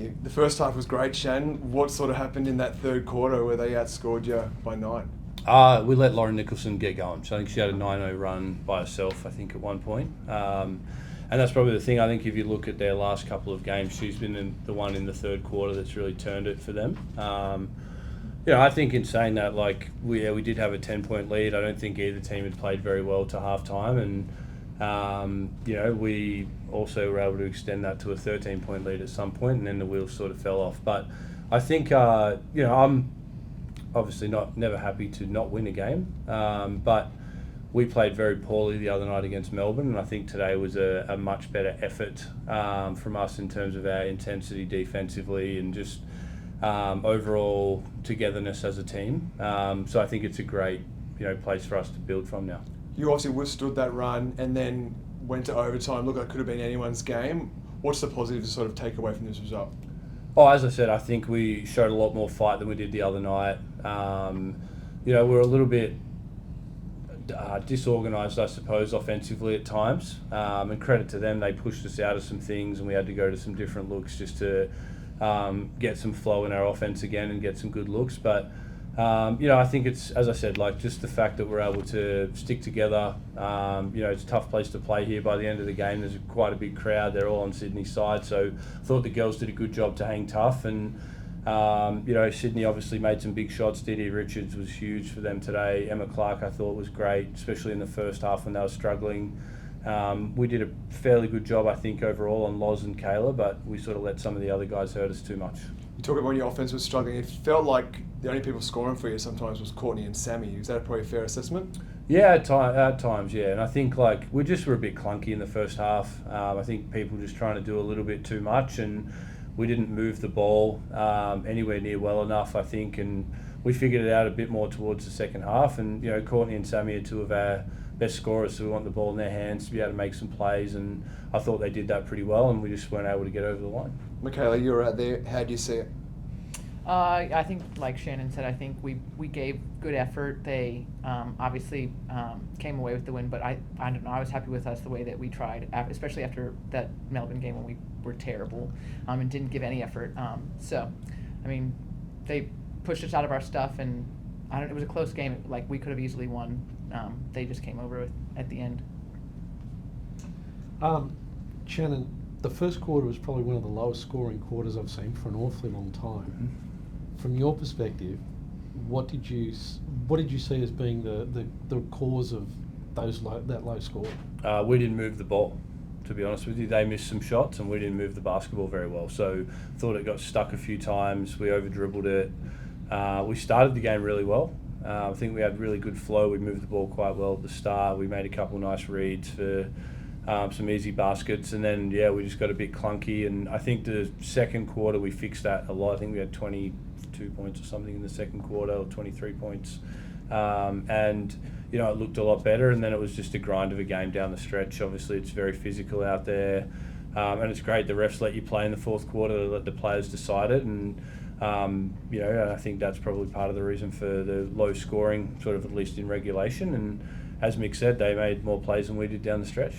The first half was great, Shannon. What sort of happened in that third quarter where they outscored you by 9? We let Lauren Nicholson get going. So I think she had a 9-0 run by herself, I think, at one point. And that's probably the thing. I think if you look at their last couple of games, she's been the one in the third quarter that's really turned it for them. I think in saying that, we did have a 10-point lead. I don't think either team had played very well to halftime, and we also were able to extend that to a 13-point lead at some point, and then the wheels sort of fell off. But I think I'm obviously never happy to not win a game, but we played very poorly the other night against Melbourne, and I think today was a much better effort from us in terms of our intensity defensively and just overall togetherness as a team. So I think it's a great place for us to build from now. You obviously withstood that run and then went to overtime. Look, it could have been anyone's game. What's the positive to sort of take away from this result? Oh, as I said, I think we showed a lot more fight than we did the other night. We're a little bit disorganised, I suppose, offensively at times. And credit to them, they pushed us out of some things and we had to go to some different looks just to get some flow in our offense again and get some good looks. But, I think it's, as I said, just the fact that we're able to stick together. It's a tough place to play here by the end of the game. There's quite a big crowd. They're all on Sydney's side. So I thought the girls did a good job to hang tough. And, Sydney obviously made some big shots. Didi Richards was huge for them today. Emma Clark, I thought, was great, especially in the first half when they were struggling. We did a fairly good job, I think, overall on Loz and Kayla, but we sort of let some of the other guys hurt us too much. You talk about when your offense was struggling. It felt like the only people scoring for you sometimes was Courtney and Sammy. Is that probably a fair assessment? Yeah, at times, yeah. And I think we were a bit clunky in the first half. I think people just trying to do a little bit too much, and we didn't move the ball anywhere near well enough, I think, and we figured it out a bit more towards the second half. And Courtney and Sammy are two of our best scorers, so we want the ball in their hands to be able to make some plays, and I thought they did that pretty well, and we just weren't able to get over the line. Michaela, you were out there. How do you see it? I think, like Shannon said, I think we gave good effort. They obviously came away with the win, but I don't know. I was happy with us the way that we tried, especially after that Melbourne game when we were terrible and didn't give any effort. They pushed us out of our stuff, and it was a close game. We could have easily won. They just came over at the end. Shannon, the first quarter was probably one of the lowest scoring quarters I've seen for an awfully long time. Mm-hmm. From your perspective, what did you see as being the cause of that low score? We didn't move the ball, to be honest with you. They missed some shots and we didn't move the basketball very well. So thought it got stuck a few times. We over dribbled it. We started the game really well. I think we had really good flow. We moved the ball quite well at the start. We made a couple of nice reads for some easy baskets, and then we just got a bit clunky. And I think the second quarter we fixed that a lot. I think we had 22 points or something in the second quarter, or 23 points, and it looked a lot better. And then it was just a grind of a game down the stretch. Obviously, it's very physical out there, and it's great the refs let you play in the fourth quarter to let the players decide it. And I think that's probably part of the reason for the low scoring, sort of at least in regulation. And as Mick said, they made more plays than we did down the stretch.